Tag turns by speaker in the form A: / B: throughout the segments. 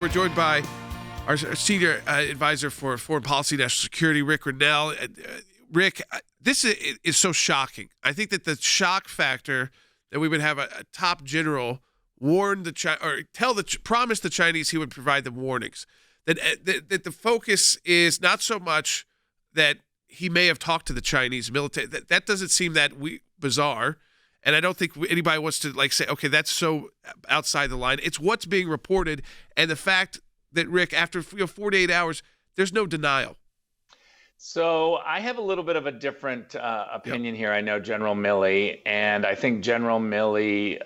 A: We're joined by our Senior Advisor for Foreign Policy and National Security, Rick Grenell. Rick, this is so shocking. I think that the shock factor that we would have a top general warn promise the Chinese he would provide them warnings. That the focus is not so much that he may have talked to the Chinese military. That doesn't seem that bizarre. And I don't think anybody wants to say, okay, that's so outside the line. It's what's being reported, and the fact that, Rick, after 48 hours, there's no denial.
B: So I have a little bit of a different opinion here. I know General Milley, and I think General Milley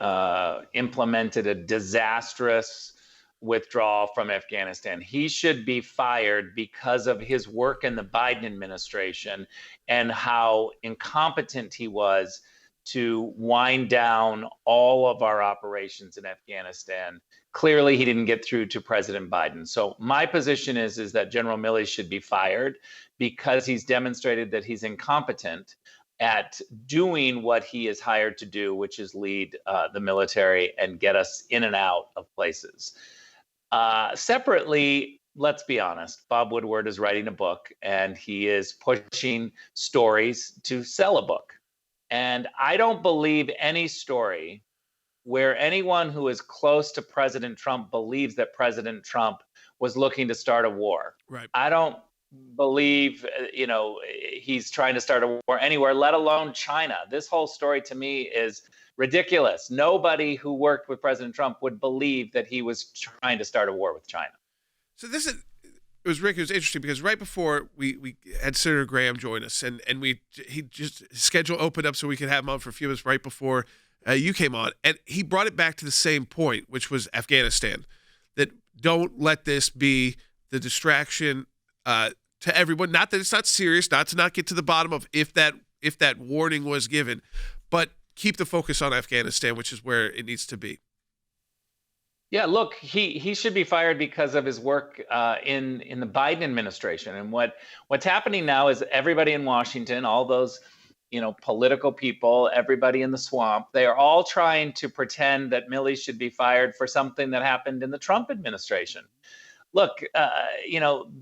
B: implemented a disastrous withdrawal from Afghanistan. He should be fired because of his work in the Biden administration and how incompetent he was to wind down all of our operations in Afghanistan. Clearly, he didn't get through to President Biden. So my position is that General Milley should be fired because he's demonstrated that he's incompetent at doing what he is hired to do, which is lead the military and get us in and out of places. Separately, let's be honest, Bob Woodward is writing a book and he is pushing stories to sell a book. And I don't believe any story where anyone who is close to President Trump believes that President Trump was looking to start a war.
A: Right.
B: I don't believe, he's trying to start a war anywhere, let alone China. This whole story to me is ridiculous. Nobody who worked with President Trump would believe that he was trying to start a war with China.
A: So it was interesting because right before we had Senator Graham join us, and his schedule opened up so we could have him on for a few minutes right before you came on, and he brought it back to the same point, which was Afghanistan. That don't let this be the distraction to everyone. Not that it's not serious, not to not get to the bottom of if that warning was given, but keep the focus on Afghanistan, which is where it needs to be.
B: Yeah, look, he should be fired because of his work in the Biden administration. And what's happening now is everybody in Washington, all those political people, everybody in the swamp, they are all trying to pretend that Milley should be fired for something that happened in the Trump administration. Look,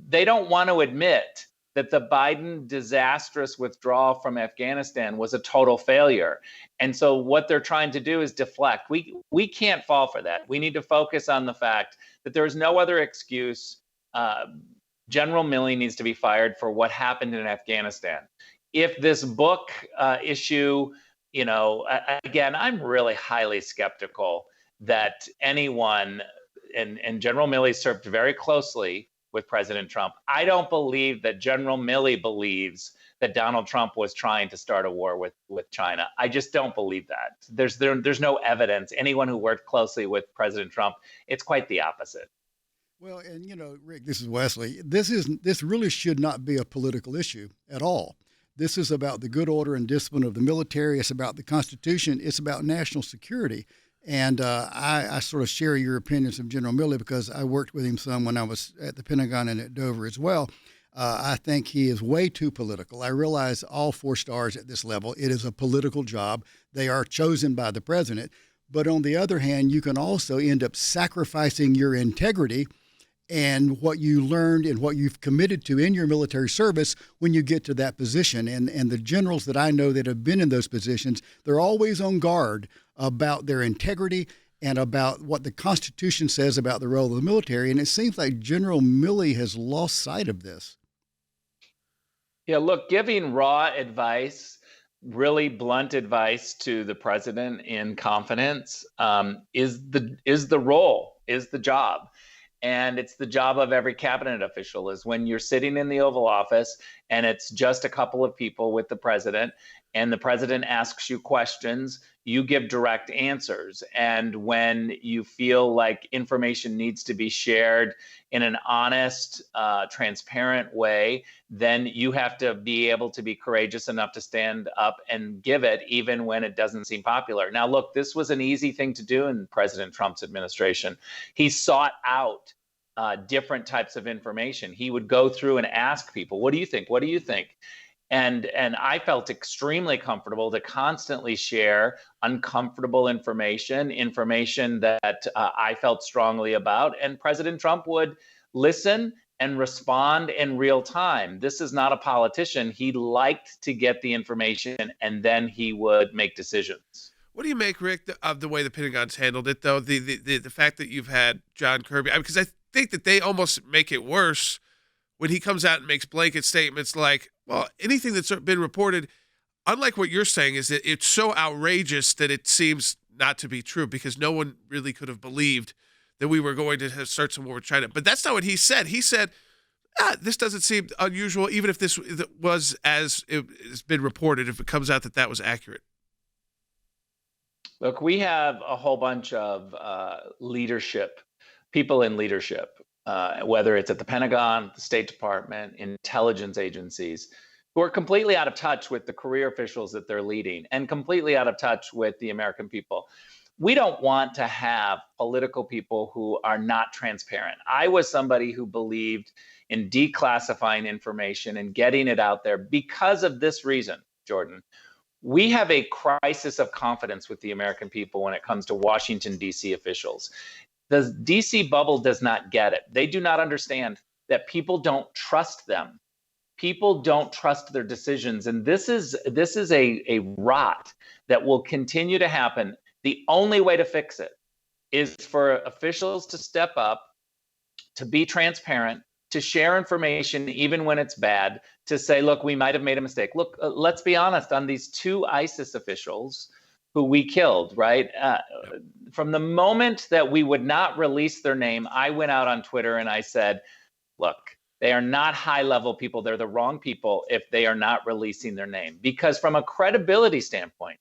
B: they don't want to admit that the Biden disastrous withdrawal from Afghanistan was a total failure. And so what they're trying to do is deflect. We can't fall for that. We need to focus on the fact that there is no other excuse. General Milley needs to be fired for what happened in Afghanistan. If this book issue, again, I'm really highly skeptical that anyone, and General Milley served very closely with President Trump. I don't believe that General Milley believes that Donald Trump was trying to start a war with China. I just don't believe that. There's no evidence. Anyone who worked closely with President Trump, it's quite the opposite.
C: Well, and Rick, this is Wesley. This really should not be a political issue at all. This is about the good order and discipline of the military. It's about the Constitution. It's about national security. And I sort of share your opinions of General Milley because I worked with him some when I was at the Pentagon and at Dover as well. I think he is way too political. I realize all 4 stars at this level, it is a political job. They are chosen by the president. But on the other hand, you can also end up sacrificing your integrity and what you learned and what you've committed to in your military service when you get to that position. And the generals that I know that have been in those positions, they're always on guard about their integrity and about what the Constitution says about the role of the military. And it seems like General Milley has lost sight of this.
B: Yeah, look, giving raw advice, really blunt advice to the president in confidence is the role, is the job. And it's the job of every cabinet official is when you're sitting in the Oval Office and it's just a couple of people with the president and the president asks you questions, you give direct answers. And when you feel like information needs to be shared in an honest, transparent way, then you have to be able to be courageous enough to stand up and give it, even when it doesn't seem popular. Now, look, this was an easy thing to do in President Trump's administration. He sought out different types of information. He would go through and ask people, what do you think? What do you think? And I felt extremely comfortable to constantly share uncomfortable information that I felt strongly about, and President Trump would listen and respond in real time. This is not a politician. He liked to get the information and then he would make decisions.
A: What do you make, Rick, of the way the Pentagon's handled it, though? The fact that you've had John Kirby, because I think that they almost make it worse when he comes out and makes blanket statements like, well, anything that's been reported, unlike what you're saying, is that it's so outrageous that it seems not to be true, because no one really could have believed that we were going to start some war with China. But that's not what he said. He said, this doesn't seem unusual, even if this was as it's been reported, if it comes out that that was accurate.
B: Look, we have a whole bunch of people in leadership, whether it's at the Pentagon, the State Department, intelligence agencies, who are completely out of touch with the career officials that they're leading and completely out of touch with the American people. We don't want to have political people who are not transparent. I was somebody who believed in declassifying information and getting it out there because of this reason, Jordan. We have a crisis of confidence with the American people when it comes to Washington, D.C. officials. The D.C. bubble does not get it. They do not understand that people don't trust them. People don't trust their decisions. And this is a rot that will continue to happen. The only way to fix it is for officials to step up, to be transparent, to share information even when it's bad, to say, look, we might have made a mistake. Look, let's be honest, on these two ISIS officials who we killed, right? From the moment that we would not release their name, I went out on Twitter and I said, look, they are not high-level people. They're the wrong people if they are not releasing their name. Because from a credibility standpoint,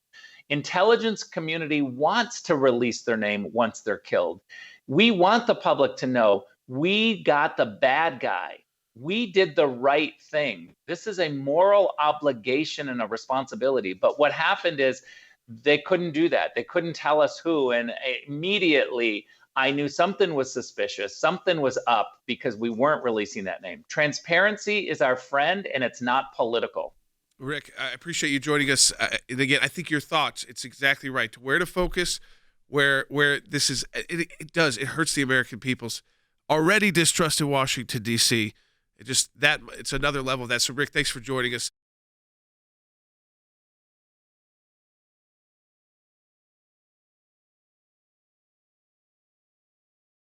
B: intelligence community wants to release their name once they're killed. We want the public to know we got the bad guy. We did the right thing. This is a moral obligation and a responsibility. But what happened is they couldn't do that. They couldn't tell us who. And immediately I knew something was suspicious. Something was up because we weren't releasing that name. Transparency is our friend, and it's not political.
A: Rick, I appreciate you joining us. And again, I think your thoughts, it's exactly right. Where to focus, where this is, it hurts the American people's already distrust in Washington, D.C. It's another level of that. So, Rick, thanks for joining us.